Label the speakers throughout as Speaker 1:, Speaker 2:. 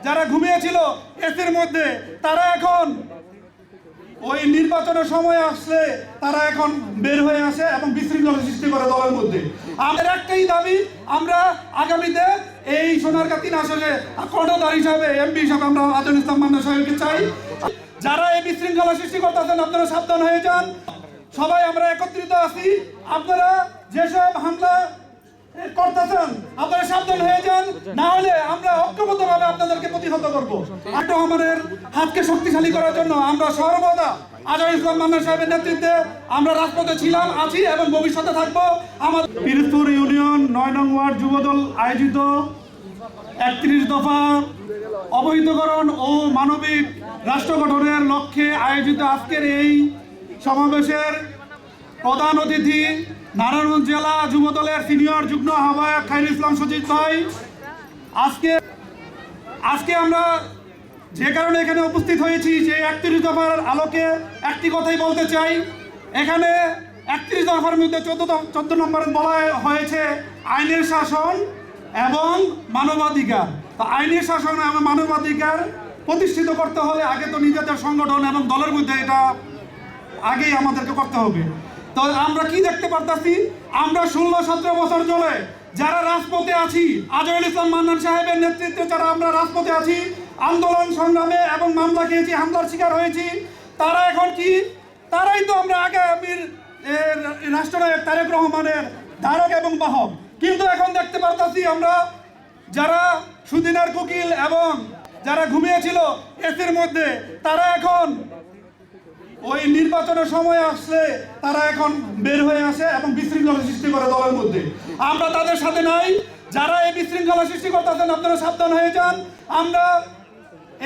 Speaker 1: যারা ঘুমিয়েছিল এসির মধ্যে, তারা এখন ওই নির্বাচনের সময় আসলে তারা এখন বের হয়ে আসে এবং বিশৃঙ্খলা সৃষ্টি করে দলের মধ্যে। আমাদের একটাই দাবি, আমরা আগামীতে এই সোনারগাঁ 3 আসনে কর্ণধার হিসাবে, এমপি হিসাবে আমরা আজহারুল ইসলাম মান্নান সাহেবকে চাই। যারা এই বিশৃঙ্খলা সৃষ্টি করতেছেন আপনারা সাবধান হয়ে যান। সবাই আমরা একত্রিত আছি। আপনারা যেসব হামলা করতেছেন আপনারা সাবধান হয়ে যান, না হলে আমরা ঐক্যবদ্ধভাবে আপনাদেরকে প্রতিহত করব। রহমানের হাতকে শক্তিশালী করার জন্য আমরা সর্বদা আজহারুল ইসলাম মান্নান সাহেবের নেতৃত্বে আমরা রাজপথে ছিলাম, আছি এবং ভবিষ্যতে থাকবো। আমাদের পিরোজপুর ইউনিয়ন 9 নং ওয়ার্ড যুবদল আয়োজিত 31 দফা অবহিতকরণ ও মানবিক রাষ্ট্র গঠনের লক্ষ্যে আয়োজিত আজকের এই সমাবেশের প্রধান অতিথি নারায়ণগঞ্জ জেলা যুবদলের সিনিয়র যুগ্ম আহ্বায়ক খায়রুল ইসলাম সজিদ ভাই। আজকে আমরা যে কারণে এখানে উপস্থিত হয়েছি, সেই 31 দফার আলোকে একটি কথাই বলতে চাই। এখানে 31 দফার মধ্যে 14 নম্বরে বলা হয়েছে আইনের শাসন এবং মানবাধিকার। তো আইনের শাসন এবং মানবাধিকার প্রতিষ্ঠিত করতে হলে আগে তো নিজেদের সংগঠন এবং দলের মধ্যে এটা আগেই আমাদেরকে করতে হবে। তো আমরা কি দেখতে পারতাছি, আমরা 16-17 বছর ধরে যারা রাজপথে আছি, আজহারুল ইসলাম মান্নান সাহেবের নেতৃত্বে যারা আমরা রাজপথে আছি, আন্দোলন সংগ্রামে এবং মামলা খেয়েছি, হামলার শিকার হয়েছি, তারা এখন কি, তারাই তো আমরা আগামীর রাষ্ট্রনায়ক তারেক রহমানের ধারক এবং বাহক। কিন্তু এখন দেখতে পারতাছি আমরা যারা সুদিনার কুকিল এবং যারা ঘুমিয়েছিল এসির মধ্যে, তারা এখন ওই নির্বাচনের সময় আসলে তারা এখন বের হয়ে আসে এবং বিশৃঙ্খলা সৃষ্টি করে দলের মধ্যে। আমরা তাদের সাথে নাই। যারা এই বিশৃঙ্খলা সৃষ্টি করতেছেন আপনারা সাবধান হয়ে যান। আমরা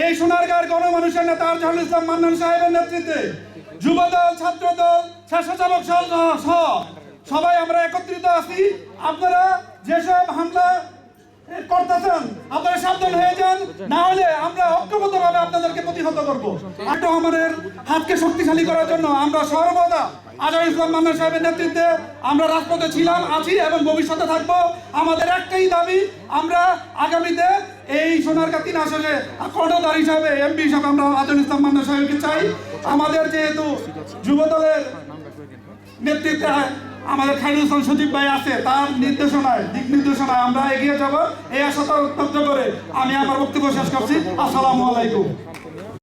Speaker 1: এই সোনারগাঁর গণমানুষের নেতা আজহারুল ইসলাম মান্নান সাহেবের নেতৃত্বে যুবদল, ছাত্রদল, স্বেচ্ছাসেবক সহ সবাই আমরা একত্রিত আছি। আপনারা যেসব হামলা করতেছেন আপনারা সাবধান হয়ে যান, না হলে আমরা ঐক্যবদ্ধভাবে আপনাদেরকে প্রতিহত করব। আজহারুল রহমানের হাতকে শক্তিশালী করার জন্য আমরা সর্বদা আজহারুল ইসলাম মান্নান সাহেবের নেতৃত্বে আমরা রাজপথে ছিলাম, আছি এবং ভবিষ্যতে থাকবো। আমাদের একটাই দাবি, আমরা আগামীতে এই সোনারগাঁ 3 আসনে কর্ণধার হিসাবে, এমপি হিসাবে আমরা আজহারুল ইসলাম মান্নান সাহেবকে চাই। আমাদের যেহেতু যুবদলের নেতৃত্বে আমাদের খায়রুল ইসলাম সজীব ভাই আছে, তার নির্দেশনায়, দিক নির্দেশনায় আমরা এগিয়ে যাব। এই আশা ব্যক্ত করে আমি আমার বক্তব্য শেষ করছি। আসসালামু আলাইকুম।